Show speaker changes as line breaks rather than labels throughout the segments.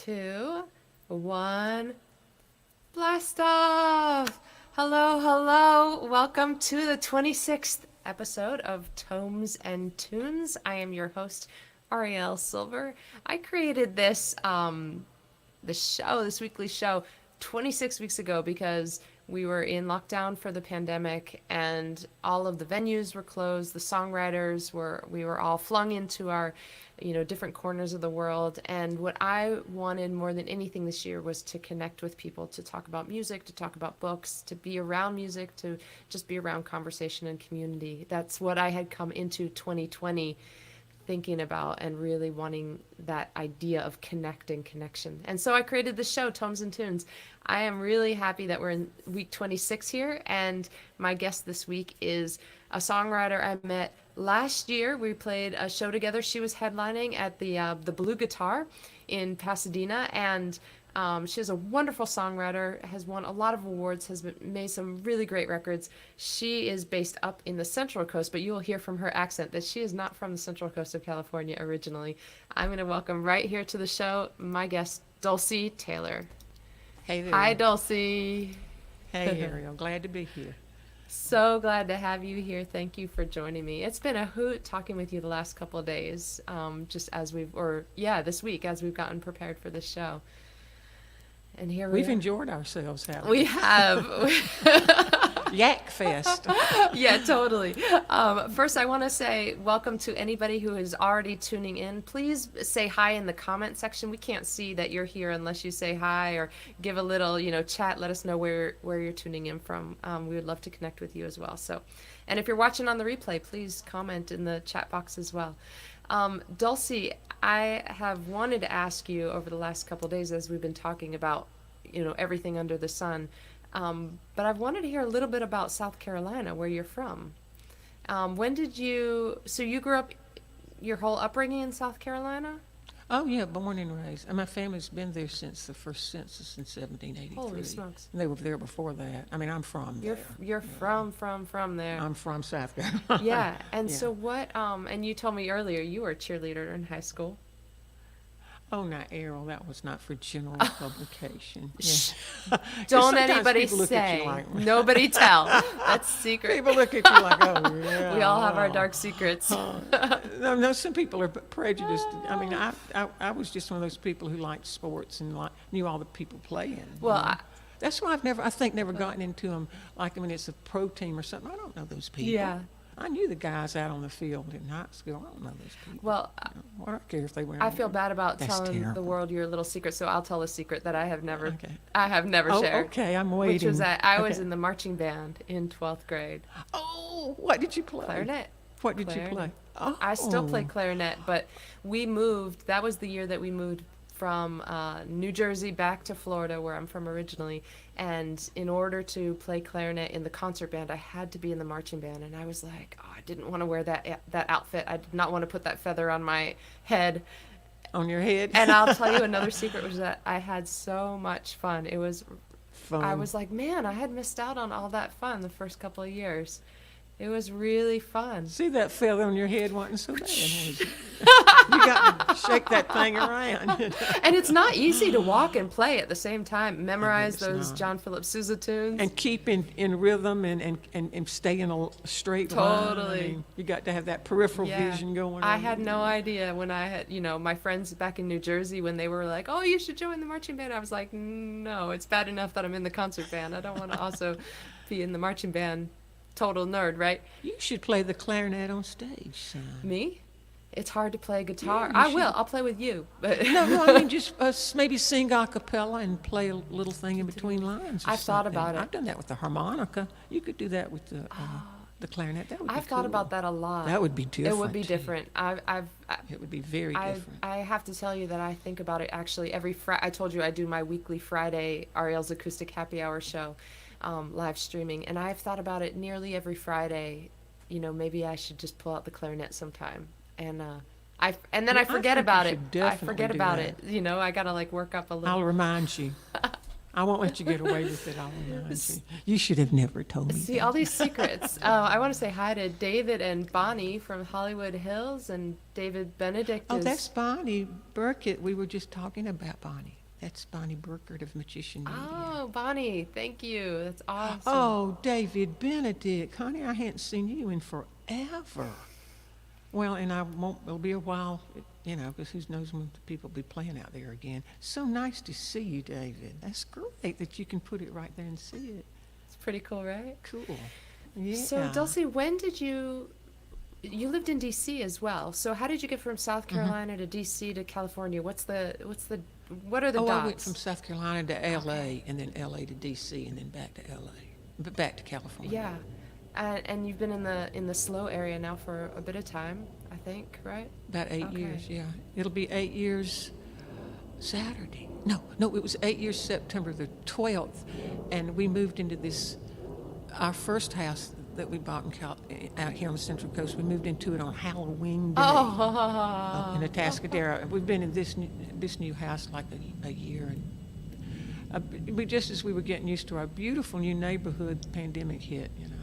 2, 1, blast off! Hello, hello. Welcome to the 26th episode of Tomes and Tunes. I am your host, Arielle Silver. I created this this weekly show 26 weeks ago because we were in lockdown for the pandemic and all of the venues were closed. The songwriters we were all flung into our, different corners of the world. And what I wanted more than anything this year was to connect with people, to talk about music, to talk about books, to be around music, to just be around conversation and community. That's what I had come into 2020 thinking about, and really wanting that idea of connection. And so I created the show, Tomes and Tunes. I am really happy that we're in week 26 here, and my guest this week is a songwriter I met last year. We played a show together. She was headlining at the Blue Guitar in Pasadena, and she's a wonderful songwriter, has won a lot of awards, has made some really great records. She is based up in the Central Coast, but you will hear from her accent that she is not from the Central Coast of California originally. I'm going to welcome right here to the show my guest, Dulcie Taylor.
Hey there.
Hi, Dulcie.
Hey, Ariel. Glad to be here.
So glad to have you here. Thank you for joining me. It's been a hoot talking with you the last couple of days, this week as we've gotten prepared for this show. And here
We've
are.
enjoyed ourselves, haven't
We have.
Yak Fest.
Yeah, totally. First, I want to say welcome to anybody who is already tuning in. Please say hi in the comment section. We can't see that you're here unless you say hi or give a little, chat. Let us know where you're tuning in from. We would love to connect with you as well. So, and if you're watching on the replay, please comment in the chat box as well. Dulcie, I have wanted to ask you over the last couple of days as we've been talking about, everything under the sun. But I've wanted to hear a little bit about South Carolina, where you're from. So you grew up your whole upbringing in South Carolina?
Oh, yeah, born and raised. And my family's been there since the first census in 1783.
Holy smokes.
And they were there before that. I mean, I'm from there.
You're from there.
I'm from South Carolina.
Yeah. And
Yeah.
so what, and you told me earlier you were a cheerleader in high school.
Oh, no, Ariel, that was not for general publication.
Shh.
Yeah.
Don't
'Cause sometimes
anybody
people look at you
say.
like-
Nobody tell. That's secret.
People look at you like, oh, yeah.
We all have our
wow.
dark secrets.
No, some people are prejudiced. I mean, I was just one of those people who liked sports and knew all the people playing.
Well,
That's why I've never gotten into them. Like when it's a pro team or something, I don't know those people.
Yeah.
I knew the guys out on the field in high school. I don't know those people.
Well,
What do I care if they wear?
I feel bad about
That's
telling the
terrible.
world your little secret, so I'll tell a secret that I have never
Oh,
shared.
okay, I'm waiting.
Which was that I was
Okay.
in the marching band in 12th grade.
Oh, what did you play?
Clarinet.
What did you play?
Clarinet.
Oh.
I still play clarinet, but we moved. That was the year that we moved from New Jersey back to Florida, where I'm from originally. And in order to play clarinet in the concert band, I had to be in the marching band. And I was like, oh, I didn't want to wear that outfit. I did not want to put that feather on my head.
On your head.
And I'll tell you another secret was that I had so much fun. It was
Fun.
I was like, man, I had missed out on all that fun the first couple of years. It was really fun.
See, that feather on your head wasn't so bad, was it? You got to shake that thing around.
And it's not easy to walk and play at the same time. Memorize
it's
those
not.
John Philip Sousa tunes.
And keep in rhythm and stay in a straight line.
Totally.
I mean, you got to have that peripheral
Yeah.
vision going on.
I had no idea when I had, my friends back in New Jersey, when they were like, oh, you should join the marching band. I was like, no, it's bad enough that I'm in the concert band. I don't want to also be in the marching band. Total nerd, right?
You should play the clarinet on stage, son.
Me? It's hard to play guitar.
Yeah, you
I will.
should.
I'll play with you. But
No, I mean just maybe sing a cappella and play a little thing in between lines. Or
I've thought
something.
about it.
I've done that with the harmonica. You could do that with the clarinet. That would be
I've thought
cool.
about that a lot.
That would be different.
It would be
too.
different.
It would be very different.
I have to tell you that I think about it actually every Friday. I told you I do my weekly Friday Arielle's Acoustic Happy Hour show, live streaming, and I've thought about it nearly every Friday. Maybe I should just pull out the clarinet sometime, and I forget
think you
about it.
should
I
definitely
forget
do
about
that.
it. I gotta work up a little.
I'll remind you. I won't let you get away with it. I will not. You should have never told me
See,
that.
all these secrets. I want to say hi to David and Bonnie from Hollywood Hills, and David Benedict
Oh,
is...
that's Bonnie Burkett. We were just talking about Bonnie. That's Bonnie Burkett of Magician Media.
Oh, Bonnie, thank you. That's awesome.
Oh, David Benedict. Honey, I hadn't seen you in forever. Well, and I won't, it'll be a while, you know, because who knows when the people will be playing out there again. So nice to see you, David. That's great that you can put it right there and see it.
It's pretty cool, right?
Cool. Yeah.
So, Dulcie, when did you lived in D.C. as well? So how did you get from South Carolina to D.C. to California? What are the dots?
I went from South Carolina to L.A. and then L.A. to D.C. and then back to L.A. But back to California.
Yeah. And you've been in the slow area now for a bit of time, I think, right?
About 8
Okay.
years, yeah. It'll be 8 years Saturday. No, it was 8 years September the 12th. And we moved into our first house that we bought out here on the Central Coast. We moved into it on Halloween Day in Atascadero. We've been in this new house like a year. And just as we were getting used to our beautiful new neighborhood, the pandemic hit, you know.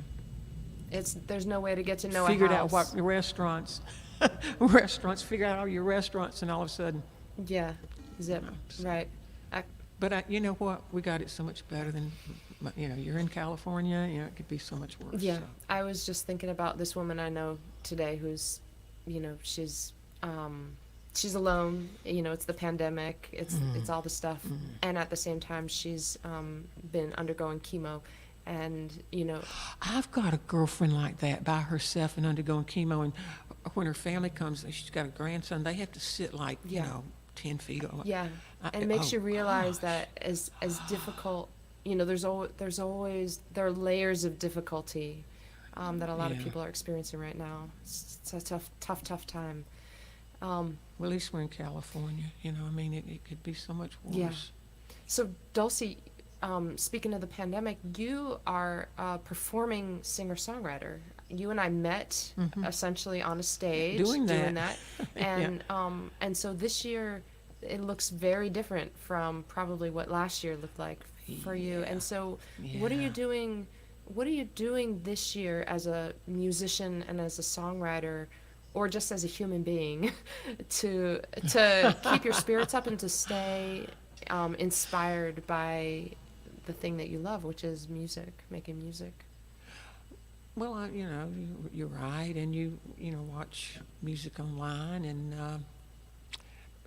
There's no way to get to know
Figured
a house.
out what the restaurants, figured out all your restaurants, and all of a sudden.
Yeah, zip, right.
But you know what? We got it so much better than, you know, you're in California, you know, it could be so much worse.
Yeah,
So.
I was just thinking about this woman I know today who's, you know, she's alone. You know, it's the pandemic. It's all the stuff, and at the same time, she's been undergoing chemo, and you know.
I've got a girlfriend like that by herself and undergoing chemo, and when her family comes, she's got a grandson. They have to sit like you know 10 feet.
Yeah, and it makes you realize that as difficult, you know, there are layers of difficulty that a lot of people are experiencing right now. It's a tough time.
Well, at least we're in California. You know, I mean, it could be so much worse.
Yeah. So, Dulcie, speaking of the pandemic, you are a performing singer-songwriter. You and I met essentially on a stage
doing that.
And so this year it looks very different from probably what last year looked like for you. And so what are you doing this year as a musician and as a songwriter, or just as a human being, to keep your spirits up and to stay inspired by the thing that you love, which is music, making music?
Well, you know, you write and you watch music online, and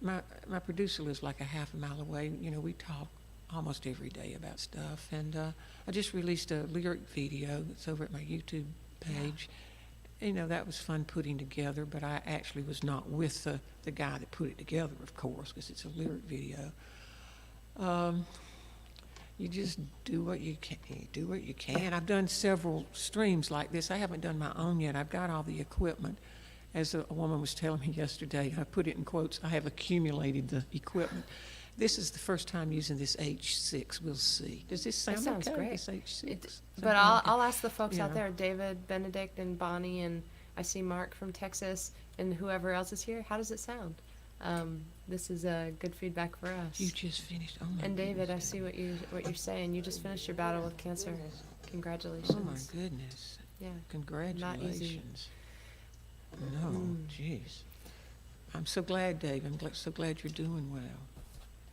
my producer lives like a half a mile away. You know, we talk almost every day about stuff, and I just released a lyric video that's over at my YouTube page. You know, that was fun putting together, but I actually was not with the guy that put it together, of course, because it's a lyric video. You just do what you can. I've done several streams like this. I haven't done my own yet. I've got all the equipment. As a woman was telling me yesterday, I put it in quotes, I have accumulated the equipment. This is the first time using this H6. We'll see. Does this sound
sounds
okay?
great.
This H6?
But I'll ask the folks out
Yeah.
there, David, Benedict, and Bonnie, and I see Mark from Texas, and whoever else is here. How does it sound? This is good feedback for us.
You just finished. Oh my
And David,
goodness.
I see what you're saying. You just finished your battle with cancer. Congratulations.
Oh my goodness.
Yeah.
Congratulations. No, jeez. I'm so glad, Dave. So glad you're doing well.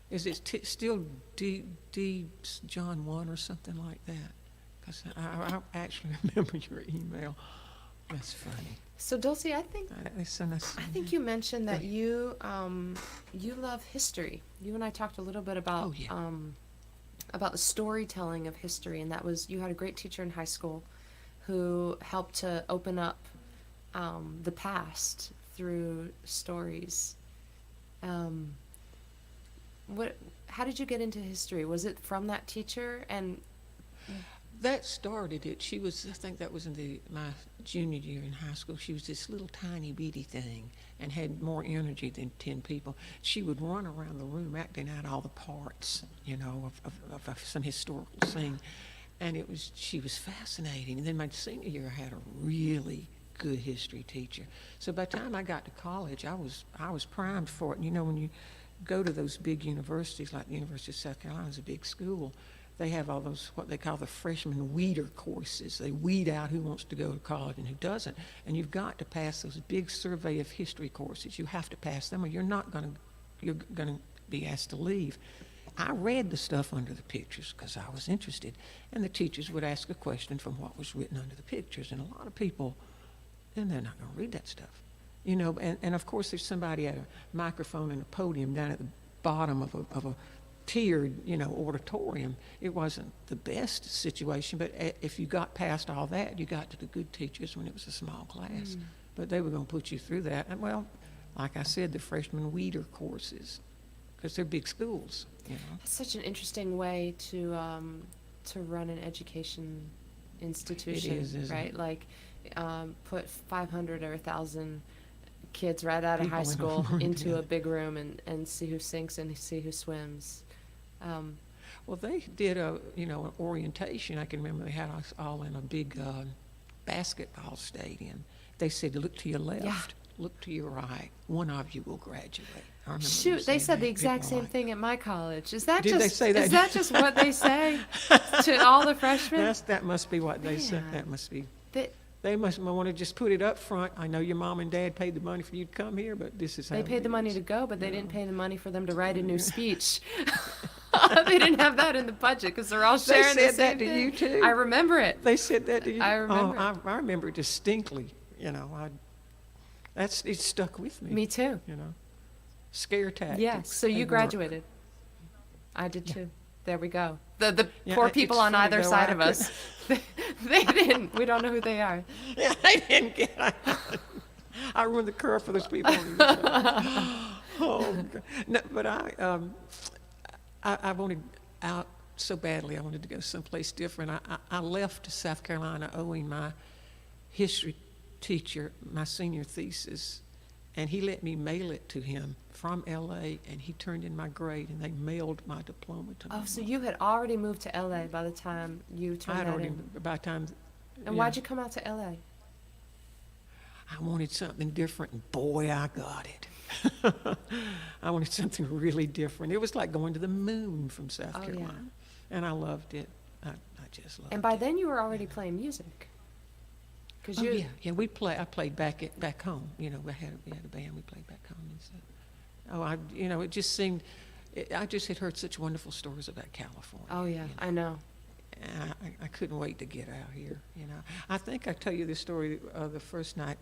Is it still D John 1 or something like that? Because I actually remember your email. That's funny.
So Dulcie, I think you mentioned that you love history. You and I talked a little bit about the storytelling of history, and that was, you had a great teacher in high school who helped to open up the past through stories. How did you get into history? Was it from that teacher? And
that started it. She was, I think that was in my junior year in high school. She was this little tiny bitty thing and had more energy than 10 people. She would run around the room acting out all the parts, you know, of some historical scene. And she was fascinating. And then my senior year, I had a really good history teacher. So by the time I got to college, I was primed for it. And you know, when go to those big universities, like the University of South Carolina is a big school, they have all those, what they call the freshman weeder courses. They weed out who wants to go to college and who doesn't. And you've got to pass those big survey of history courses. You have to pass them or you're going to be asked to leave. I read the stuff under the pictures because I was interested. And the teachers would ask a question from what was written under the pictures. And a lot of people, and they're not going to read that stuff. You know, and of course there's somebody at a microphone and a podium down at the bottom of a tiered, you know, auditorium. It wasn't the best situation, but if you got past all that, you got to the good teachers when it was a small class. But they were going to put you through that. And well, like I said, the freshman weeder courses, because they're big schools, you know.
That's such an interesting way to run an education institution,
It is, isn't
right?
it?
Like, put 500 or 1,000 kids right out of
People
high
in a
school
room
into
together.
a big room and see who sinks and see who swims.
Well, they did an orientation. I can remember they had us all in a big basketball stadium. They said, look to your left,
Yeah.
look to your right. One of you will graduate. I remember them
Shoot, they
saying
said the
that.
exact
People
same
like,
thing at my college. Is that
Did
just
they say that?
Is that just what they say to all the freshmen?
that must be what they said.
Man.
That must be.
They,
They must want to just put it up front. I know your mom and dad paid the money for you to come here, but this is how
they
it
paid the money
is.
to go, but they
Yeah.
didn't pay the money for them to write a new speech. They didn't have that in the budget because they're all
They
sharing the
said
same
that to
thing.
you too?
I remember it.
They said that to you?
I remember.
I remember it distinctly. You know, it stuck with me.
Me too.
You know, scare tactics.
Yeah. So
they
you
work.
graduated. I did too. There we go. The
Yeah,
poor
it's
people on
funny,
either
though,
side
I
of us, they didn't. We don't know who they are.
Yeah, I didn't get. I ruined the curve for those people. On either side. Oh, God. No, but I wanted out so badly. I wanted to go someplace different. I left South Carolina owing my history teacher my senior thesis, and he let me mail it to him from L.A., and he turned in my grade, and they mailed my diploma to me.
Oh, so you had already moved to LA by the time you
I
turned
had
that
already,
in.
by the time.
And
yeah,
why'd you come out to LA?
I wanted something different, and boy, I got it. I wanted something really different. It was like going to the moon from South
Oh, yeah.
Carolina, and I loved it. I just loved
And by
it.
then you were already playing music. Cause
Oh,
you,
yeah. I played back home. You know, we had a band. We played back home and stuff. Oh, it just seemed. I just had heard such wonderful stories about California.
Oh yeah,
you know.
I know.
And I couldn't wait to get out here, you know. I think I tell you this story the first night.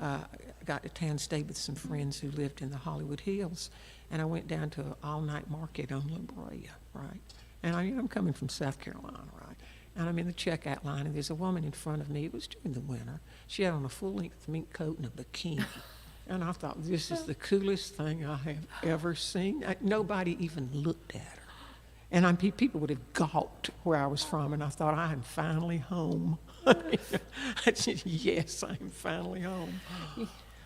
I got to town, stayed with some friends who lived in the Hollywood Hills, and I went down to an all-night market on La Brea, right? And I'm coming from South Carolina, right? And I'm in the checkout line, and there's a woman in front of me. It was during the winter. She had on a full-length mink coat and a bikini. And I thought, this is the coolest thing I have ever seen. Nobody even looked at her. And people would have gawked where I was from, and I thought, I am finally home. I said, yes, I am finally home.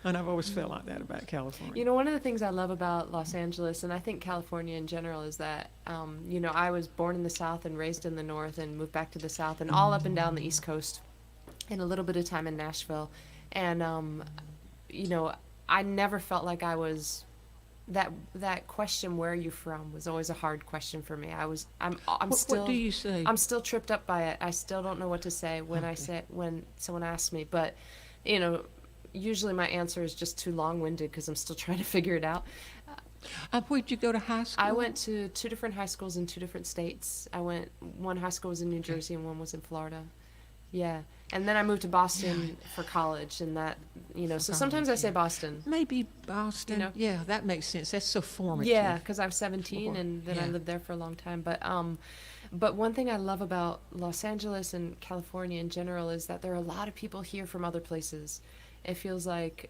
And I've always felt like that about California.
You know, one of the things I love about Los Angeles, and I think California in general, is that, I was born in the South and raised in the North and moved back to the South and all up and down the East Coast and a little bit of time in Nashville. And, I never felt like I was, that question, where are you from, was always a hard question for me. I'm still.
What do you say?
I'm still tripped up by it. I still don't know what to say when someone asks me, but, usually my answer is just too long-winded because I'm still trying to figure it out.
Where'd you go to high school?
I went to 2 different high schools in 2 different states. One high school was in New Jersey and one was in Florida. Yeah. And then I moved to Boston for college, and that, so sometimes I say Boston.
Maybe Boston. Yeah, that makes sense. That's so formative.
Yeah, because I was 17 and then I
Yeah.
lived there for a long time. But one thing I love about Los Angeles and California in general is that there are a lot of people here from other places. It feels like,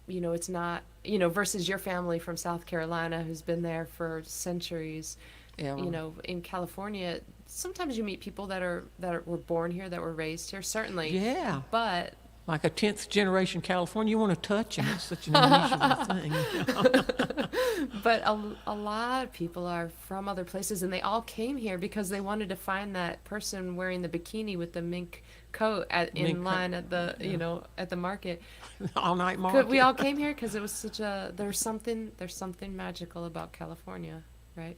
it's not, versus your family from South Carolina who's been there for centuries.
Yeah, well,
In California, sometimes you meet people that were born here, that were raised here, certainly.
yeah.
But
like a 10th generation California. You want to touch them. It's such an unusual thing.
But a lot of people are from other places, and they all came here because they wanted to find that person wearing the bikini with the mink coat in line at the at the market.
All night market.
We all came here because it was such a there's something magical about California, right?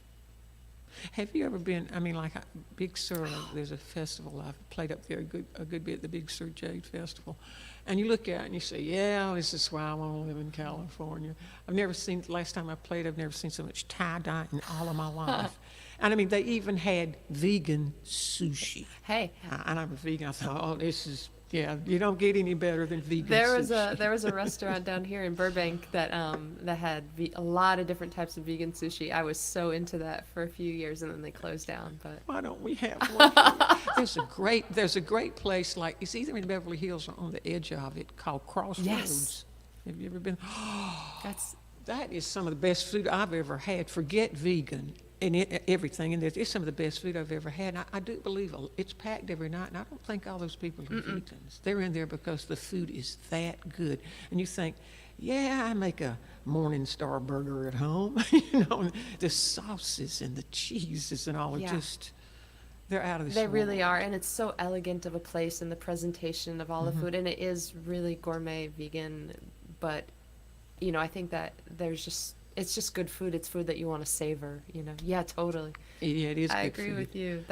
Have you ever been, I mean, like Big Sur, there's a festival, I've played up there a good bit, the Big Sur Jade Festival, and you look at it and you say, yeah, this is why I want to live in California. I've never seen, last time I played, I've never seen so much tie-dye in all of my life. And I mean, they even had vegan sushi.
Hey.
And I'm a vegan. I thought, oh, this is, yeah, you don't get any better than vegan sushi.
There was a restaurant down here in Burbank that had a lot of different types of vegan sushi. I was so into that for a few years, and then they closed down. But
why don't we have one? There's a great place, like it's either in Beverly Hills or on the edge of it, called Crossroads.
Yes.
Have you ever been? That is some of the best food I've ever had. Forget vegan and everything, and it's some of the best food I've ever had. I do believe it's packed every night, and I don't think all those people are vegans. They're in there because the food is that good. And you think, yeah, I make a Morningstar burger at home. The sauces and the cheeses and all are just, they're out of this world.
They really are, and it's so elegant of a place, and the presentation of all the food, and it is really gourmet vegan, but, I think that it's just good food. It's food that you want to savor, Yeah, totally.
Yeah, it is good
I agree
food.
with you.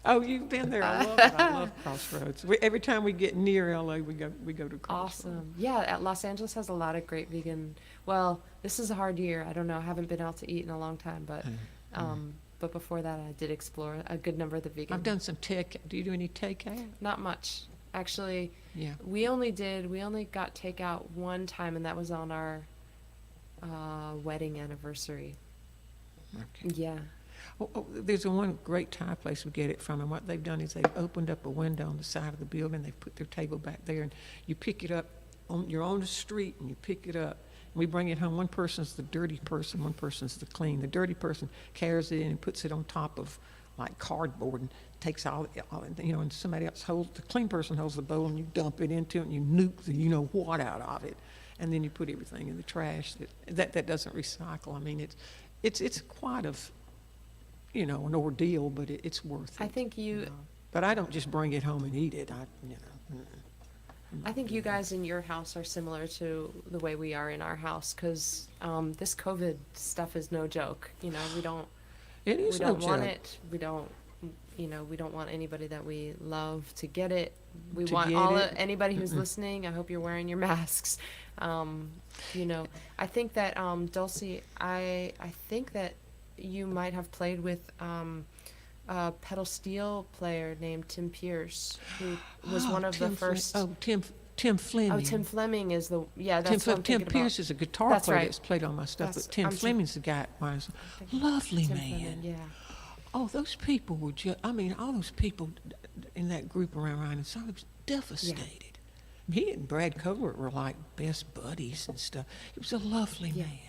Oh, you've been there. I love it. I love Crossroads. Every time we get near LA, we go to Crossroads.
Awesome. Yeah, Los Angeles has a lot of great vegan. Well, this is a hard year. I don't know. I haven't been out to eat in a long time, but before that, I did explore a good number of the vegan.
I've done some take. Do you do any takeout?
Not much, actually.
Yeah.
We only got takeout one time, and that was on our wedding anniversary.
Okay.
Yeah.
There's one great Thai place we get it from, and what they've done is they've opened up a window on the side of the building. They've put their table back there, and you pick it up. You're on the street, and you pick it up. And we bring it home. One person's the dirty person, one person's the clean. The dirty person carries it in and puts it on top of like cardboard and takes all and somebody else the clean person holds the bowl, and you dump it into it, and you nuke the what out of it, and then you put everything in the trash that doesn't recycle. I mean, it's quite an ordeal, but it's worth it.
I think
But I don't just bring it home and eat it.
I think you guys in your house are similar to the way we are in our house, because this COVID stuff is no joke. We don't.
It is
we
no
don't
joke.
want it. We don't. We don't want anybody that we love to get it. We
To
want
get
anybody who's listening. I hope you're wearing your masks. I think that Dulcie, I think that you might have played with a pedal steel player named Tim Pierce, who was one of the first.
Tim Fleming.
Oh, Tim Fleming is that's what I'm
Tim
thinking
Pierce
about.
is a guitar
That's
player
right.
that's played on my stuff, but Tim
I'm
Fleming's the guy. Lovely
Tim
man.
Fleming, yeah.
Oh, those people were all those people in that group around Ryan, so I was devastated. He and Brad Covert were like best buddies and stuff. He was a lovely man.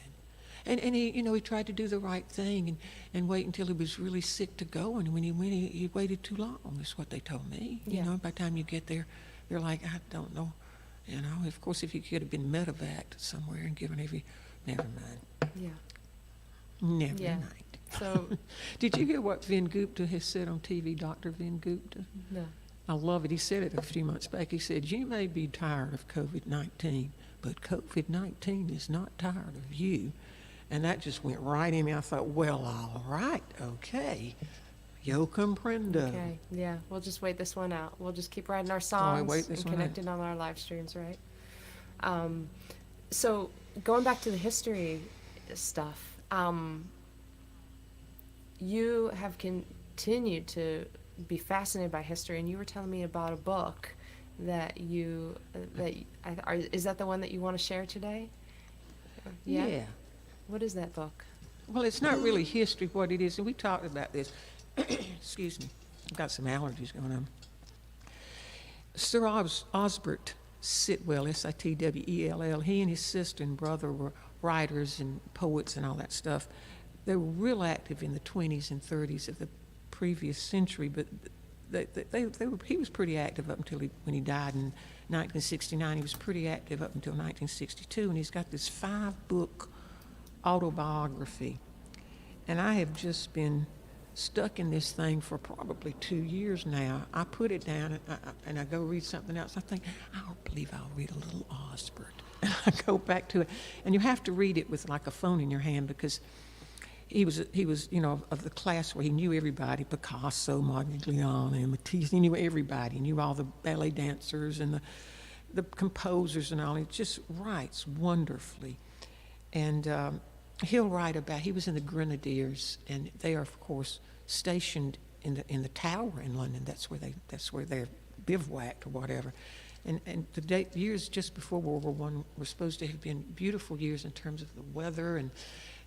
And he, he tried to do the right thing and wait until he was really sick to go. And when he went, he waited too long, is what they told me. By the time you get there, they're like, I don't know. Of course, if you could have been medevaced somewhere and given never mind.
Yeah.
Never
Yeah.
mind.
So,
did you hear what Vin Gupta has said on TV, Dr. Vin Gupta?
no.
I love it. He said it a few months back. He said, you may be tired of COVID-19, but COVID-19 is not tired of you. And that just went right in me. I thought, well, all right, okay. Yo comprendo.
Okay, yeah. We'll just wait this one out. We'll just keep writing our songs and connecting on our live streams, right? So going back to the history stuff, you have continued to be fascinated by history, and you were telling me about a book that is that the one that you want to share today?
Yeah.
What is that book?
Well, it's not really history what it is, and we talked about this. Excuse me. I've got some allergies going on. Sir Osbert Sitwell, Sitwell, he and his sister and brother were writers and poets and all that stuff. They were real active in the 20s and 30s of the previous century, but he was pretty active up until when he died in 1969. He was pretty active up until 1962, and he's got this 5-book autobiography. And I have just been stuck in this thing for probably 2 years now. I put it down and I go read something else. I think, I don't believe I'll read a little Osbert. And I go back to it. And you have to read it with like a phone in your hand, because he was, you know, of the class where he knew everybody, Picasso, Modigliani, Matisse. He knew everybody. He knew all the ballet dancers and the composers and all. He just writes wonderfully. And he'll write about, he was in the Grenadiers, and they are, of course, stationed in the Tower in London. That's where they're bivouacked or whatever. And the years just before World War I were supposed to have been beautiful years in terms of the weather and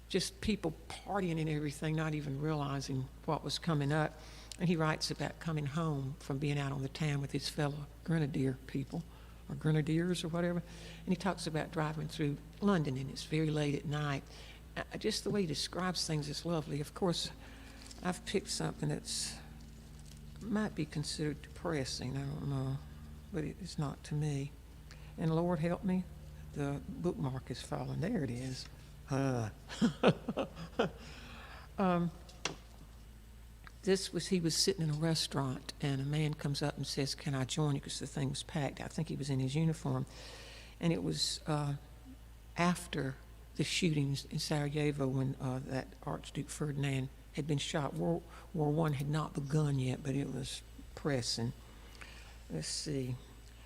just people partying and everything, not even realizing what was coming up. And he writes about coming home from being out on the town with his fellow Grenadier people, or Grenadiers or whatever. And he talks about driving through London, and it's very late at night. Just the way he describes things is lovely. Of course, I've picked something that's might be considered depressing, I don't know, but it's not to me. And Lord help me, the bookmark is falling. There it is. He was sitting in a restaurant, and a man comes up and says, "Can I join you?" Because the thing was packed. I think he was in his uniform. And it was after the shootings in Sarajevo, when that Archduke Ferdinand had been shot. World War I had not begun yet, but it was pressing. Let's see.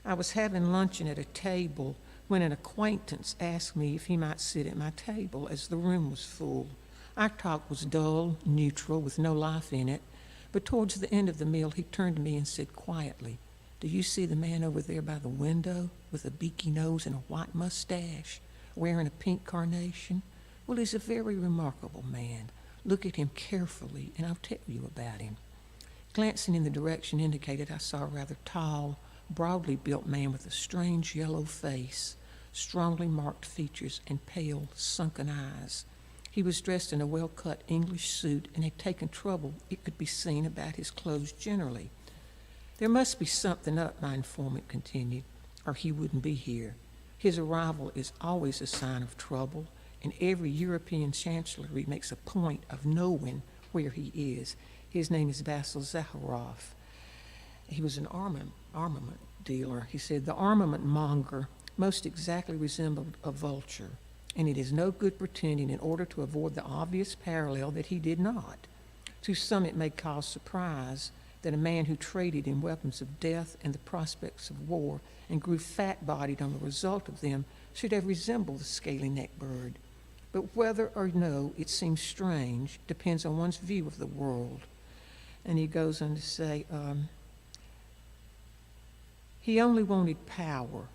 I was having luncheon at a table when an acquaintance asked me if he might sit at my table, as the room was full. Our talk was dull, neutral, with no life in it, but towards the end of the meal he turned to me and said quietly, "Do you see the man over there by the window with a beaky nose and a white mustache, wearing a pink carnation? Well, he's a very remarkable man. Look at him carefully, and I'll tell you about him." Glancing in the direction indicated, I saw a rather tall, broadly built man with a strange yellow face, strongly marked features, and pale, sunken eyes. He was dressed in a well-cut English suit and had taken trouble, it could be seen, about his clothes generally. "There must be something up," my informant continued, "or he wouldn't be here. His arrival is always a sign of trouble, and every European chancellery makes a point of knowing where he is. His name is Vasil Zakharov." He was an armament dealer. He said, "The armament monger most exactly resembled a vulture, and it is no good pretending in order to avoid the obvious parallel that he did not. To some it may cause surprise that a man who traded in weapons of death and the prospects of war and grew fat-bodied on the result of them should have resembled the scaly-necked bird. But whether or no it seems strange depends on one's view of the world." And he goes on to say, he only wanted power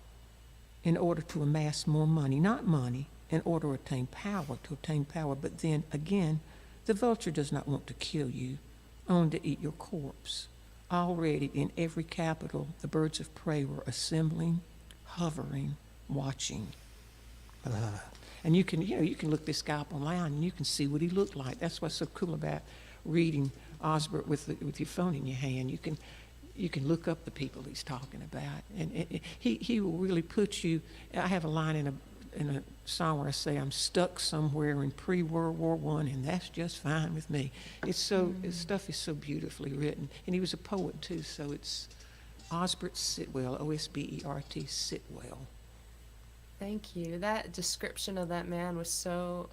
in order to amass more money, not money in order to obtain power. But then again, the vulture does not want to kill you, only to eat your corpse. Already in every capital, the birds of prey were assembling, hovering, watching. And you can look this guy up online and you can see what he looked like. That's what's so cool about reading Osbert with your phone in your hand. You can look up the people he's talking about, and he will really put you. I have a line in a song where I say, "I'm stuck somewhere in pre-World War I, and that's just fine with me." It's so his stuff is so beautifully written, and he was a poet too. So it's Osbert Sitwell, Osbert Sitwell.
Thank you. That description of that man was so,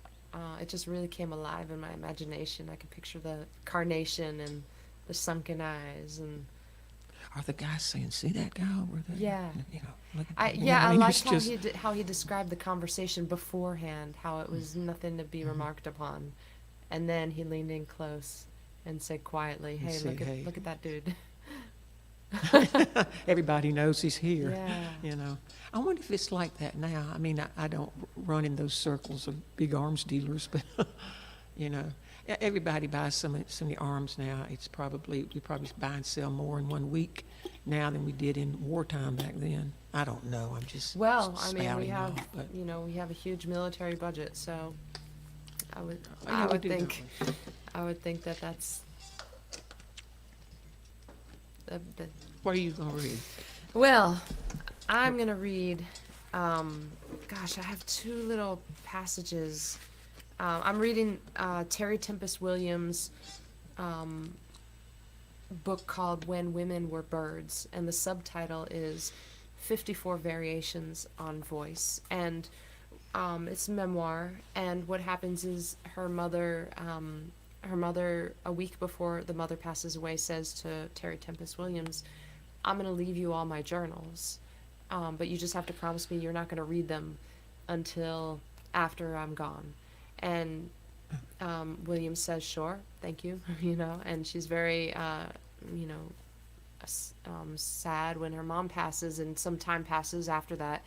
it just really came alive in my imagination. I could picture the carnation and the sunken eyes, and
Are the guys saying, "See that guy over there?"
yeah.
You know, look at
I
that. You know, mean,
liked
it's
how
just-
how he described the conversation beforehand, how it was nothing to be remarked upon, and then he leaned in close and said quietly,
And
"Hey,
said, "Hey."
look at that dude."
Everybody knows he's here.
Yeah.
You know, I wonder if it's like that now. I mean, I don't run in those circles of big arms dealers, but you know, everybody buys so many arms now. We probably buy and sell more in 1 week now than we did in wartime back then. I don't know. I'm just
Well, I mean, we
spouting
have
off, but
we have a huge military budget, so I would
yeah,
I
we
would
do,
think
don't we?
I would think that that's
What are you going to read?
Well, I'm going to read, gosh, I have two little passages. I'm reading Terry Tempest Williams' book called When Women Were Birds, and the subtitle is 54 Variations on Voice. And it's a memoir, and what happens is her mother, a week before the mother passes away, says to Terry Tempest Williams, I'm going to leave you all my journals, but you just have to promise me you're not going to read them until after I'm gone. And Williams says, sure, thank you, and she's very, sad when her mom passes, and some time passes after that.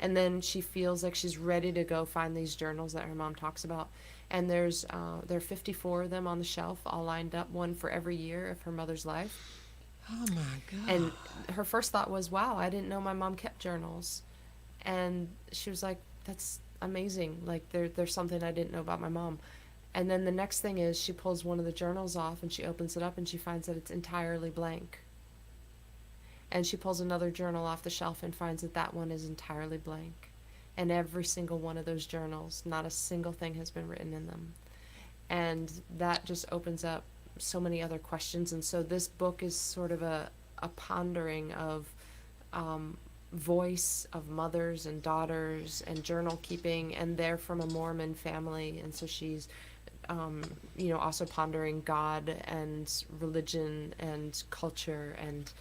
And then she feels like she's ready to go find these journals that her mom talks about. And there are 54 of them on the shelf, all lined up, one for every year of her mother's life.
Oh, my God.
And her first thought was, wow, I didn't know my mom kept journals. And she was like, that's amazing. Like, there's something I didn't know about my mom. And then the next thing is she pulls one of the journals off and she opens it up and she finds that it's entirely blank. And she pulls another journal off the shelf and finds that that one is entirely blank. And every single one of those journals, not a single thing has been written in them. And that just opens up so many other questions. And so this book is sort of a pondering of voice of mothers and daughters and journal keeping, and they're from a Mormon family, and so she's also pondering God and religion and culture and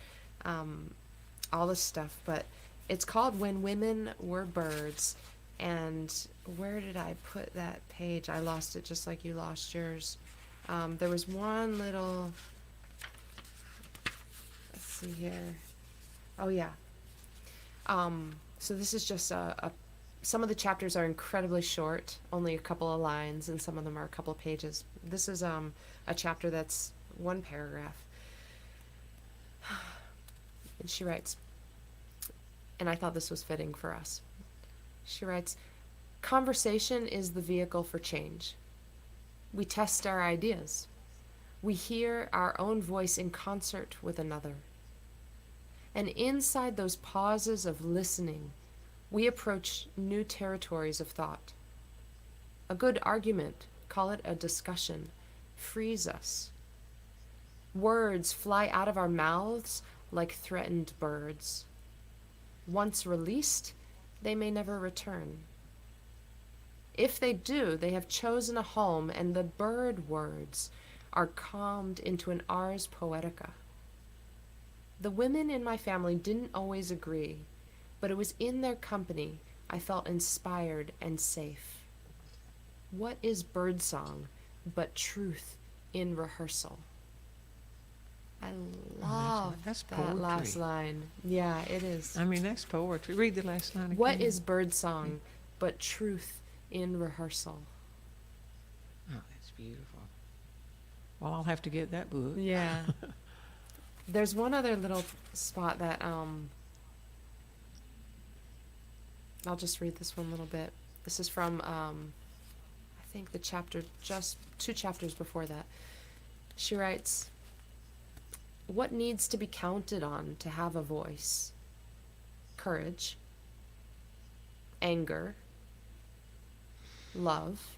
all this stuff. But it's called When Women Were Birds. And where did I put that page? I lost it just like you lost yours. There was one little, let's see here. Oh yeah. So this is just some of the chapters are incredibly short, only a couple of lines, and some of them are a couple of pages. This is a chapter that's one paragraph. And she writes, and I thought this was fitting for us. She writes, conversation is the vehicle for change. We test our ideas. We hear our own voice in concert with another. And inside those pauses of listening, we approach new territories of thought. A good argument, call it a discussion, frees us. Words fly out of our mouths like threatened birds. Once released, they may never return. If they do, they have chosen a home, and the bird words are calmed into an ars poetica. The women in my family didn't always agree, but it was in their company I felt inspired and safe. What is birdsong but truth in rehearsal? I love
that's
that
poetry.
last line. Yeah, it is.
I mean, that's poetry. Read the last line again.
What is birdsong but truth in rehearsal?
Oh, that's beautiful. Well, I'll have to get that book.
Yeah. There's one other little spot that I'll just read this one little bit. This is from I think the chapter just 2 chapters before that. She writes, what needs to be counted on to have a voice? Courage, anger, love,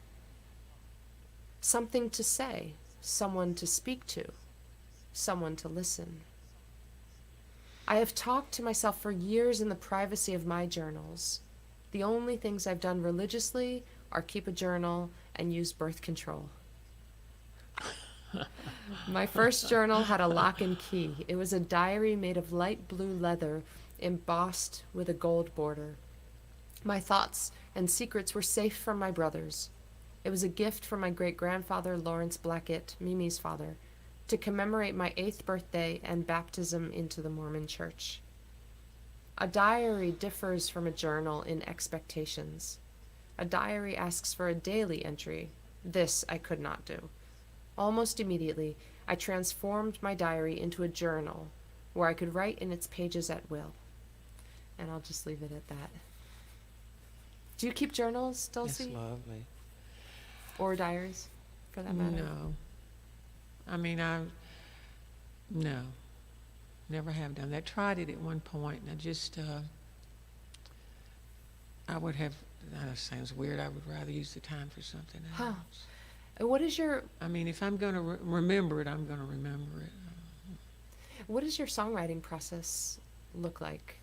something to say, someone to speak to, someone to listen. I have talked to myself for years in the privacy of my journals. The only things I've done religiously are keep a journal and use birth control. My first journal had a lock and key. It was a diary made of light blue leather embossed with a gold border. My thoughts and secrets were safe from my brothers. It was a gift from my great-grandfather Lawrence Blackett, Mimi's father, to commemorate my 8th birthday and baptism into the Mormon Church. A diary differs from a journal in expectations. A diary asks for a daily entry. This I could not do. Almost immediately, I transformed my diary into a journal where I could write in its pages at will. And I'll just leave it at that. Do you keep journals, Dulcie?
That's lovely.
Or diaries, for that matter?
No. I mean, no. never have done that. Tried it at one point, and I would have, that sounds weird, I would rather use the time for something else.
What is your
I mean, if I'm going to remember it, I'm going to remember it.
what does your songwriting process look like?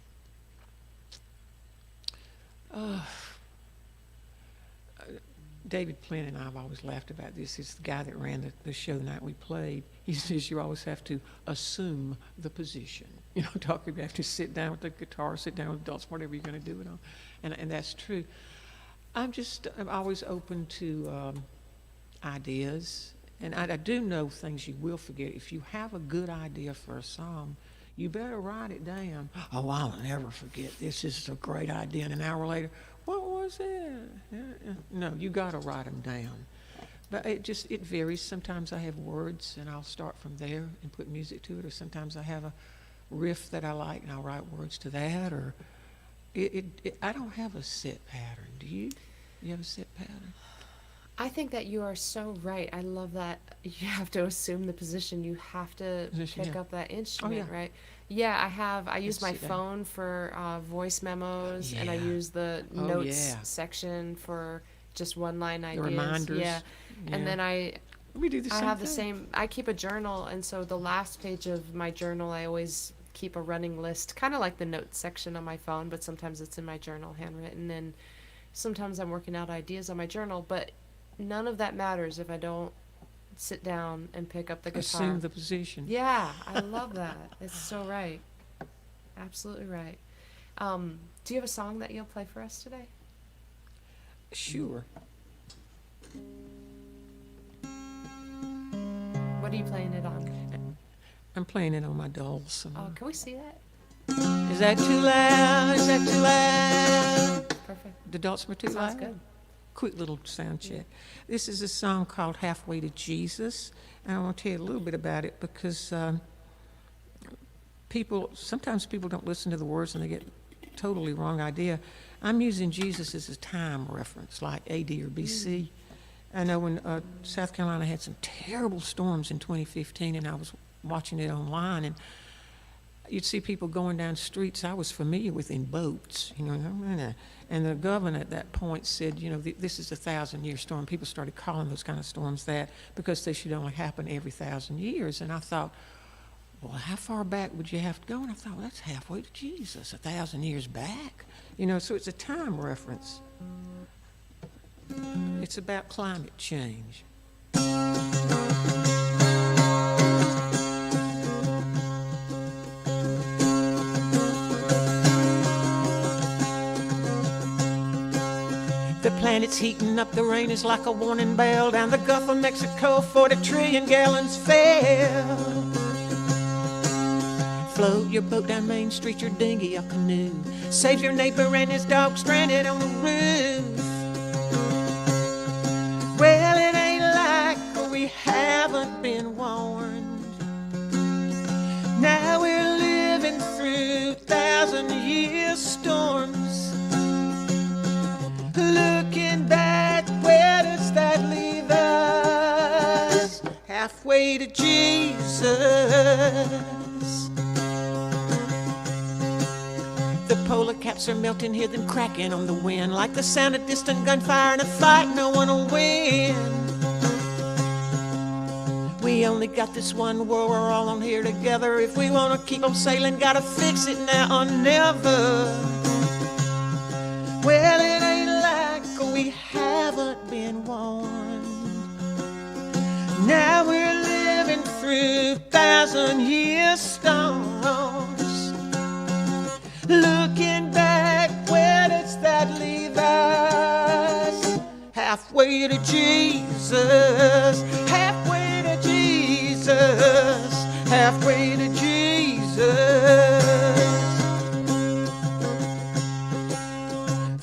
David Flynn and I have always laughed about this. He's the guy that ran the show the night we played. He says you always have to assume the position. You know, you have to sit down with the guitar, sit down with the adults, whatever you're going to do it on. And that's true. I'm always open to ideas. And I do know things you will forget. If you have a good idea for a song, you better write it down. Oh, I'll never forget. This is a great idea. And an hour later, what was it? No, you got to write them down. But it varies. Sometimes I have words and I'll start from there and put music to it. Or sometimes I have a riff that I like and I'll write words to that. Or I don't have a set pattern. Do you? You have a set pattern?
I think that you are so right. I love that you have to assume the position. You have to pick up that instrument, right? Yeah, I use my phone for voice memos, and I use the notes section for just one-line ideas.
The reminders.
Yeah. And then
we do the same
I have
thing.
the same. I keep a journal, and so the last page of my journal, I always keep a running list, kind of like the notes section on my phone, but sometimes it's in my journal, handwritten, and sometimes I'm working out ideas on my journal, but none of that matters if I don't sit down and pick up the guitar.
Assume the position.
Yeah, I love that. It's so right. Absolutely right. Do you have a song that you'll play for us today?
Sure.
What are you playing it on?
I'm playing it on my Dulce.
Oh, can we see that?
Is that too loud? Is that too loud?
Perfect.
The Dulce were too loud?
Sounds good.
Quick little sound check. This is a song called Halfway to Jesus. And I want to tell you a little bit about it because sometimes people don't listen to the words and they get totally wrong idea. I'm using Jesus as a time reference, like AD or BC. I know when South Carolina had some terrible storms in 2015, and I was watching it online, and you'd see people going down streets I was familiar with in boats, you know, and the governor at that point said, you know, this is a 1,000-year storm. People started calling those kind of storms that because they should only happen every 1,000 years. And I thought, well, how far back would you have to go? And I thought, well, that's halfway to Jesus, 1,000 years back. You know, so it's a time reference. It's about climate change. The planet's heating up, the rain is like a warning bell. Down the Gulf of Mexico, 40 trillion gallons fell. Float your boat down Main Street, your dinghy, a canoe. Save your neighbor and his dog stranded on the roof. Well, it ain't like we haven't been warned. Now we're living through 1,000-year storms. Looking back, where does that leave us? Halfway to Jesus. The polar caps are melting, hear them cracking on the wind, like the sound of distant gunfire in a fight no one will win. We only got this one world, we're all on here together. If we want to keep on sailing, gotta fix it now or never. Well, it ain't like we haven't been warned. Now we're living through 1,000-year storms. Looking back, where does that leave us? Halfway to Jesus, halfway to Jesus, halfway to Jesus.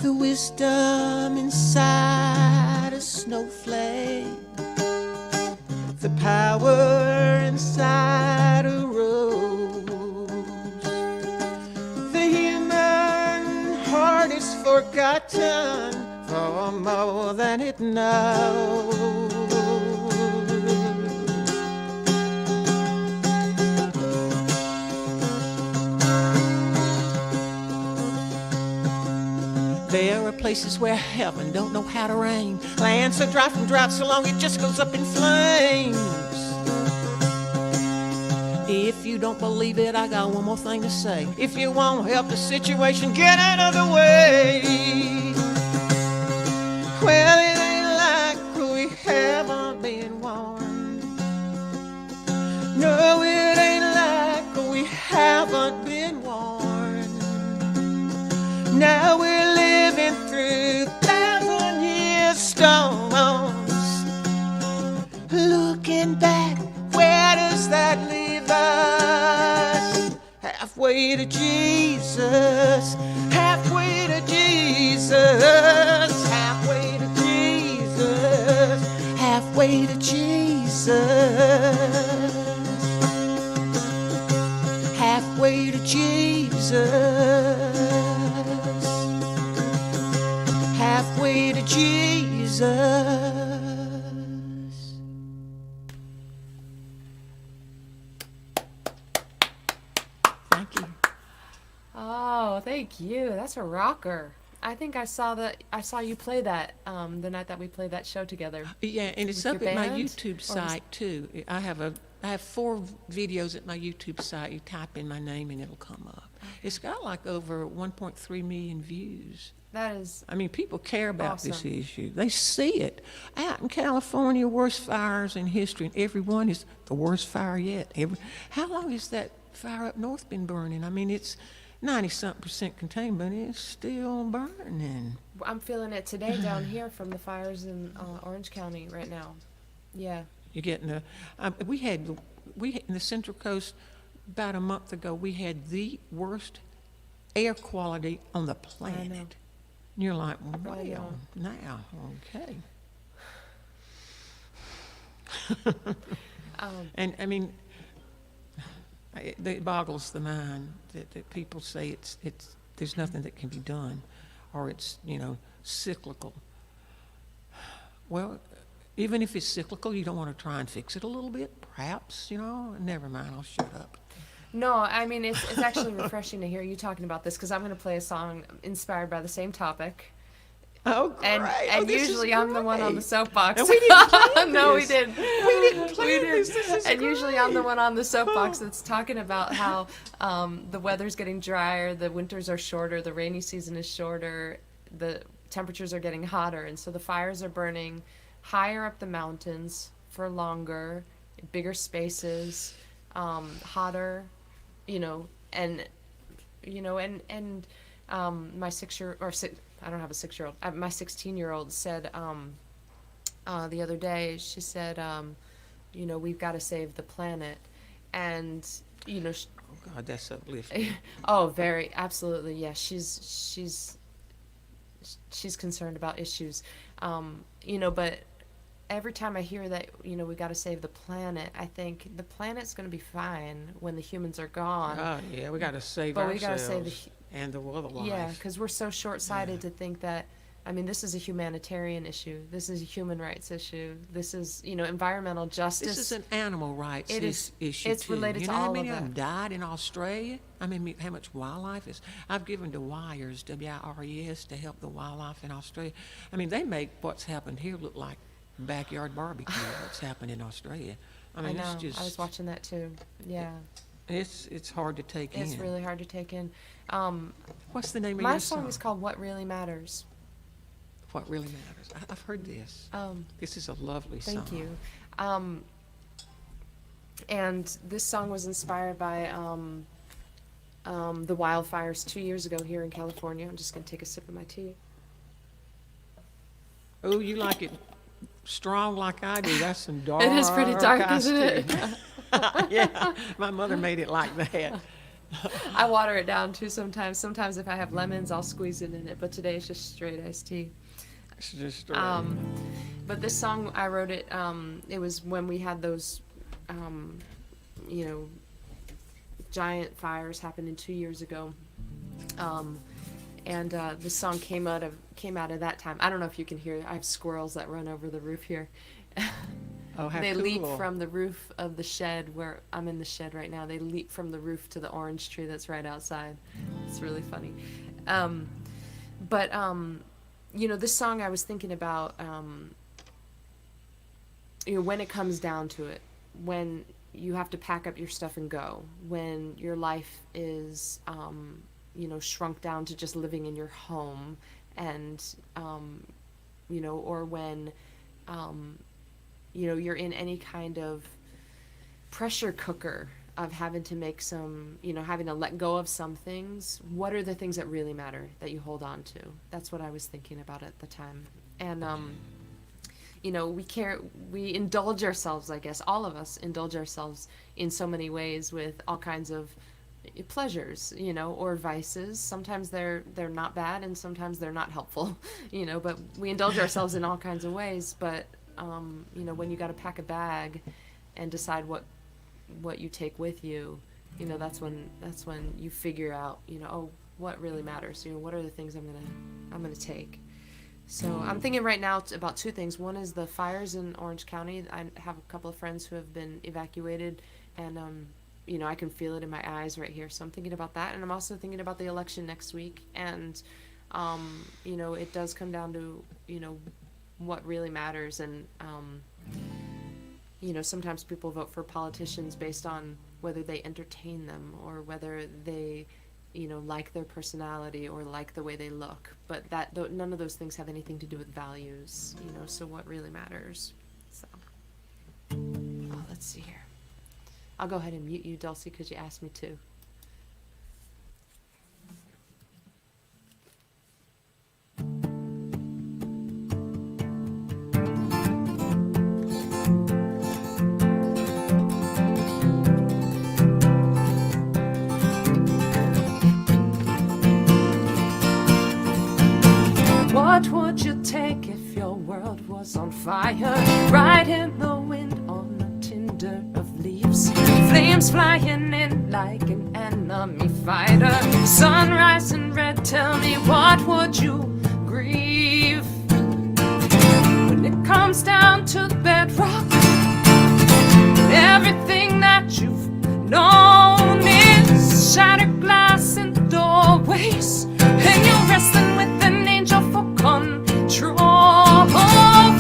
The wisdom inside a snowflake, the power inside a rose. The human heart is forgotten for more than it knows. places where heaven don't know how to rain. Land so dry from drought so long it just goes up in flames. If you don't believe it, I got one more thing to say. If you won't help the situation, get out of the way. Well, it ain't like we haven't been warned. No, it ain't like we haven't been warned. Now we're living through 1,000-year storms. Looking back, where does that leave us? Halfway to Jesus, halfway to Jesus, halfway to Jesus, halfway to Jesus, halfway to Jesus, halfway to Jesus. Thank you.
Oh, thank you. That's a rocker. I think I saw you play that the night that we played that show together.
Yeah, and it's
With
up
your
at my
band?
YouTube
Or was-
site too. I have 4 videos at my YouTube site. You type in my name and it'll come up. It's got like over 1.3 million views.
That is
I mean, people care about this
Awesome.
issue. They see it. Out in California, worst fires in history, and every one is the worst fire yet. How long has that fire up north been burning? I mean, it's 90-something% contained, but it's still burning.
I'm feeling it today down here from the fires in Orange County right now. Yeah.
You're getting we had in the Central Coast about a month ago. We had the worst air quality on the planet.
know.
And you're like,
I
well,
know.
now, okay. And I mean, it boggles the mind that people say it's there's nothing that can be done, or it's cyclical. Well, even if it's cyclical, you don't want to try and fix it a little bit, perhaps. Never mind. I'll shut up.
No, I mean it's actually refreshing to hear you talking about this because I'm going to play a song inspired by the same topic.
Oh, great.
And usually I'm the one on the soapbox.
And we didn't plan
No,
this.
we didn't.
We didn't plan this. This is
And usually I'm the one on the soapbox
Oh.
that's talking about how the weather's getting drier, the winters are shorter, the rainy season is shorter, the temperatures are getting hotter, and so the fires are burning higher up the mountains for longer, bigger spaces, hotter, and my 6-year or six. I don't have a 6-year-old. My 16-year-old said the other day. She said, we've got to save the planet, and
Oh God, that's uplifting.
oh, very absolutely, yeah. She's concerned about issues, but every time I hear that, we got to save the planet, I think the planet's going to be fine when the humans are gone.
Oh yeah, we got to save
But we
ourselves
gotta save
and the other life.
Yeah, because we're so short-sighted to think that, this is a humanitarian issue. This is a human rights issue. This is, environmental justice.
This is an animal rights
It is.
issue
It's
too.
related
you
to
know
all
how
of
many of them
that.
died in Australia? I mean, how much wildlife is? I've given to WIRES, WIRES, to help the wildlife in Australia. I mean, they make what's happened here look like backyard barbecue. What's happened in Australia? I mean,
I know.
it's just
I was watching that too. Yeah,
it's hard to take in.
it's really hard to take in.
What's the name of
My
your
song is called "What Really Matters."
What Really Matters. I've heard this. This is a lovely song.
Thank you. And this song was inspired by the wildfires 2 years ago here in California. I'm just gonna take a sip of my tea.
Oh, you like it strong like I do. That's some dark.
It is pretty dark,
iced
isn't it?
tea. Yeah, my mother made it like that.
I water it down too sometimes. Sometimes if I have lemons, I'll squeeze it in it. But today it's just straight iced tea.
It's just
But this song, I wrote it. It was when we had those, giant fires happening 2 years ago. And this song came out of that time. I don't know if you can hear it. I have squirrels that run over the roof here.
oh, how
They
cool.
leap from the roof of the shed where I'm in the shed right now. They leap from the roof to the orange tree that's right outside. It's really funny. this song I was thinking about, when it comes down to it, when you have to pack up your stuff and go, when your life is, shrunk down to just living in your home, and, or when, you're in any kind of pressure cooker of having to make some, having to let go of some things. What are the things that really matter that you hold on to? That's what I was thinking about at the time. And, we indulge ourselves, I guess, all of us indulge ourselves in so many ways with all kinds of pleasures, or vices. Sometimes they're not bad, and sometimes they're not helpful, but we indulge ourselves in all kinds of ways. But, when you got to pack a bag and decide what you take with you, that's when you figure out, oh, what really matters. What are the things I'm gonna take. So I'm thinking right now about two things. One is the fires in Orange County. I have a couple of friends who have been evacuated, and I can feel it in my eyes right here. So I'm thinking about that, and I'm also thinking about the election next week. And it does come down to what really matters. And sometimes people vote for politicians based on whether they entertain them, or whether they like their personality, or like the way they look. But none of those things have anything to do with values, so what really matters. So, let's see here. I'll go ahead and mute you, Dulcie, because you asked me to. What would you take if your world was on fire? Right in the wind on a tinder of leaves, flames flying in like an enemy fighter, sunrise in red. Tell me, what would you grieve? When it comes down to the bedrock, everything that you've known is shattered glass in the doorways, and you're wrestling with an angel for control.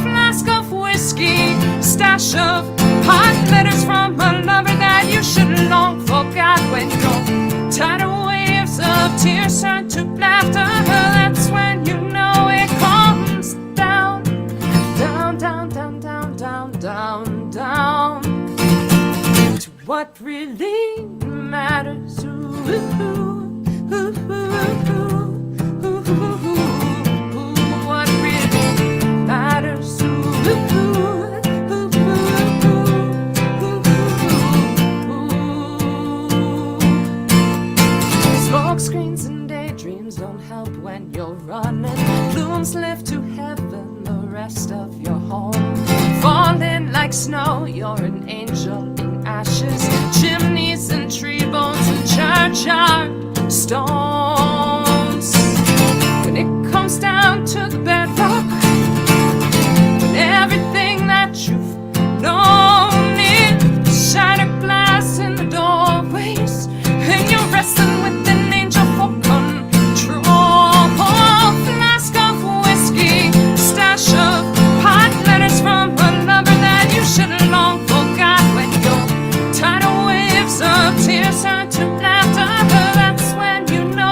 Flask of whiskey, stash of hot letters from a lover that you should long forgot. When your tidal waves of tears turn to laughter, that's when you know it comes down, down, down, down, down, down, down, down to what really matters. Ooh, ooh, ooh, ooh, ooh, ooh, ooh. What really matters. Ooh, ooh, ooh, ooh, ooh, ooh. Smoke screens and daydreams don't help when you're running. Blooms lift to heaven the rest of your home. Falling like snow, you're an angel in ashes. Chimneys and tree bones and churchyard stones. When it comes down to the bedrock, when everything that you've known is shattered glass in the doorways, and you're wrestling with an angel for control. Flask of whiskey, stash of hot letters from a lover that you should have long forgot. When your tidal waves of tears turn to laughter, that's when you know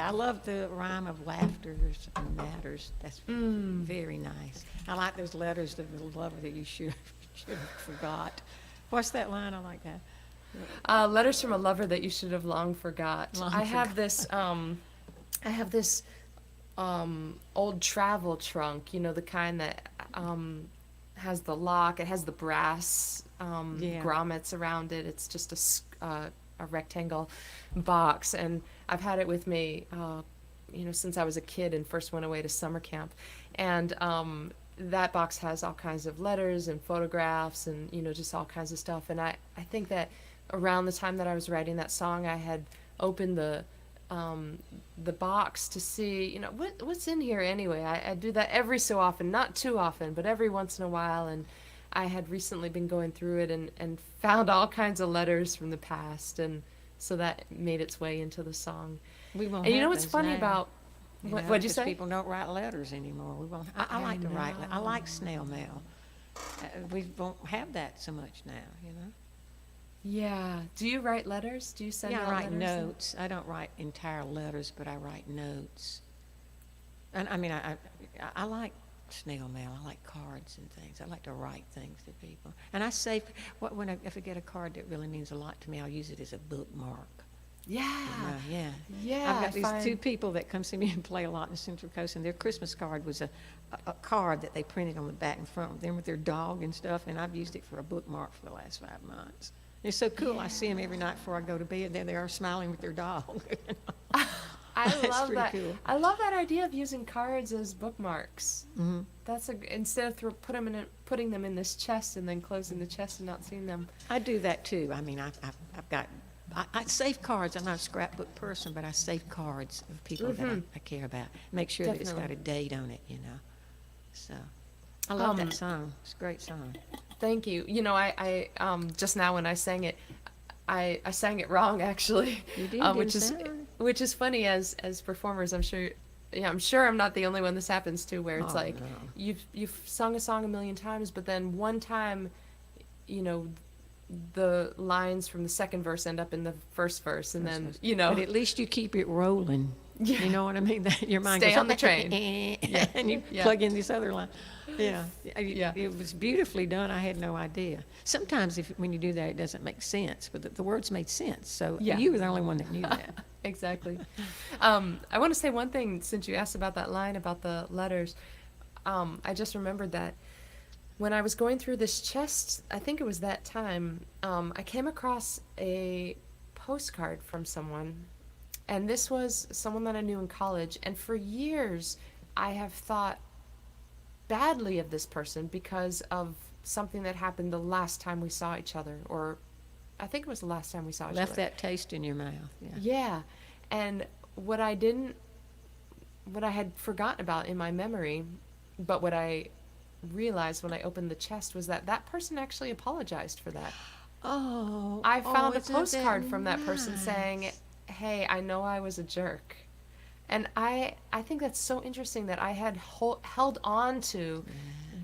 Yeah, I love the rhyme of laughters and matters. That's very nice. I like those letters to the lover that you should have forgot. What's that line? I like that.
Letters from a lover that you should have long forgot.
Long
I have this. I have this old travel trunk. You know, the kind that has the lock. It has the brass grommets around it. It's just a rectangle box, and I've had it with me, since I was a kid and first went away to summer camp. And that box has all kinds of letters and photographs and, just all kinds of stuff. And I think that around the time that I was writing that song, I had opened the box to see, what's in here anyway. I do that every so often, not too often, but every once in a while. And I had recently been going through it and found all kinds of letters from the past, and so that made its way into the song.
We won't.
And you
have
know what's
those
funny
now.
about what'd you say?
People don't write letters anymore. We won't. I like to write. I like snail mail. We won't have that so much now.
Yeah. Do you write letters? Do you send
Yeah,
out
I write
letters?
notes. I don't write entire letters, but I write notes. And I mean, I like snail mail. I like cards and things. I like to write things to people. And I save, if I get a card that really means a lot to me, I'll use it as a bookmark.
Yeah.
Yeah.
Yeah.
I've got these two people that come see me and play a lot in Central Coast, and their Christmas card was a card that they printed on the back and front of them with their dog and stuff, and I've used it for a bookmark for the last 5 months. It's so cool. I see them every night before I go to bed. There they are smiling with their dog.
I
That's
love
pretty
that.
cool.
I love that idea of using cards as bookmarks.
Mm-hmm.
That's instead of putting them in this chest and then closing the chest and not seeing them.
I do that too. I mean, I've got, I save cards. I'm not a scrapbook person, but I save cards of people that I care about. Make sure that it's got a date on it, So, I love that song. It's a great song.
Thank you. I just now when I sang it, I sang it wrong actually.
You did,
which is funny as performers. I'm sure I'm not the only one this happens to, where it's like
no.
you've sung a song a million times, but then one time, the lines from the second verse end up in the first verse, and then
But at least you keep it rolling.
Yeah.
You know what I mean? That your mind
Stay
goes
on the train.
and you plug in this other line. Yeah.
Yeah.
It was beautifully done. I had no idea. Sometimes when you do that, it doesn't make sense, but the words made sense. So you were the only one that knew that.
Exactly. I want to say one thing, since you asked about that line about the letters. I just remembered that when I was going through this chest, I think it was that time, I came across a postcard from someone, and this was someone that I knew in college, and for years I have thought badly of this person because of something that happened the last time we saw each other, or I think it was the last time we saw each other.
Left that taste in your mouth.
Yeah. And what I had forgotten about in my memory, but what I realized when I opened the chest was that person actually apologized for that.
Oh.
I found a
isn't
postcard from that
nice?
person saying, "Hey, I know I was a jerk." And I think that's so interesting that I had held on to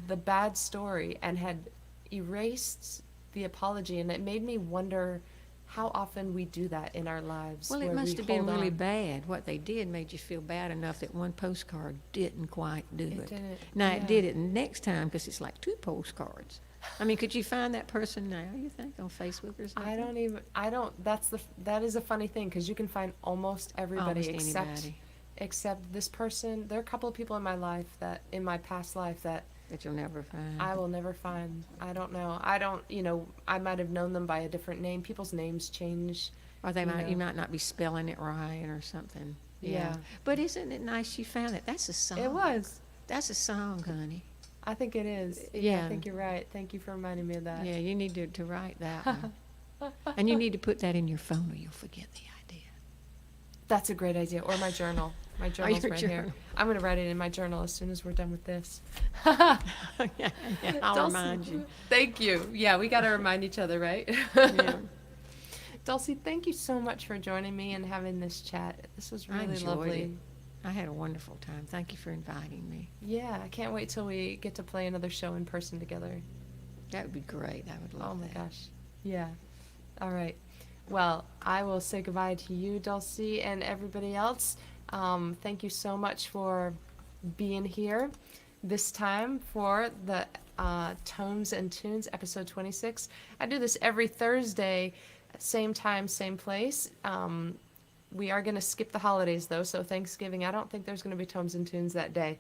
the bad story and had erased the apology, and it made me wonder how often we do that in our lives.
Well, it
where
must
we
have been
hold
really
on.
bad. What they did made you feel bad enough that one postcard didn't quite do it.
didn't,
Now,
yeah.
it did it next time because it's like 2 postcards. I mean, could you find that person now, you think, on Facebook or something?
That is a funny thing, because you can find almost everybody
Almost anybody.
except this person. There are a couple of people in my life in my past life that
That you'll never find.
I will never find. I don't know. I might have known them by a different name. People's names change.
Or you might not be spelling it right or something.
Yeah.
But isn't it nice you found it? That's a song.
It was.
That's a song, honey.
I think it is.
Yeah.
I think you're right. Thank you for reminding me of that.
Yeah, you need to write that one. And you need to put that in your phone or you'll forget the idea.
That's a great idea. Or my journal. My journal's
your
right here.
journal.
I'm going to write it in my journal as soon as we're done with this.
yeah, I'll
Dulcie,
remind you.
Thank you. Yeah, we got to remind each other, right?
Yeah.
Dulcie, thank you so much for joining me and having this chat. This was
I
really
enjoyed
lovely.
it. I had a wonderful time. Thank you for inviting me.
Yeah, I can't wait till we get to play another show in person together.
That would be great. I would love
Oh my
that.
gosh. Yeah. All right. Well, I will say goodbye to you, Dulcie, and everybody else. Thank you so much for being here this time for the Tones and Tunes, episode 26. I do this every Thursday, same time, same place. We are going to skip the holidays, though, so Thanksgiving, I don't think there's going to be Tones and Tunes that day.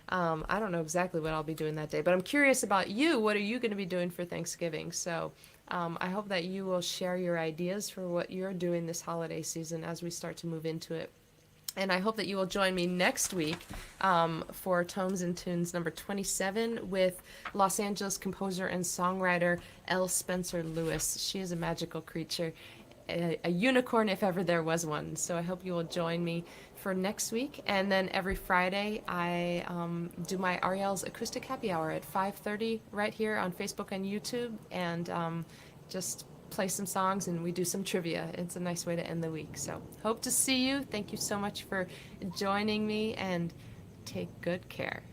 I don't know exactly what I'll be doing that day, but I'm curious about you. What are you going to be doing for Thanksgiving? So I hope that you will share your ideas for what you're doing this holiday season as we start to move into it. And I hope that you will join me next week for Tones and Tunes number 27 with Los Angeles composer and songwriter Elle Spencer Lewis. She is a magical creature, a unicorn if ever there was one. So I hope you will join me for next week. And then every Friday I do my Arielle's Acoustic Happy Hour at 5:30 right here on Facebook and YouTube, and just play some songs and we do some trivia. It's a nice way to end the week. So hope to see you. Thank you so much for joining me, and take good care.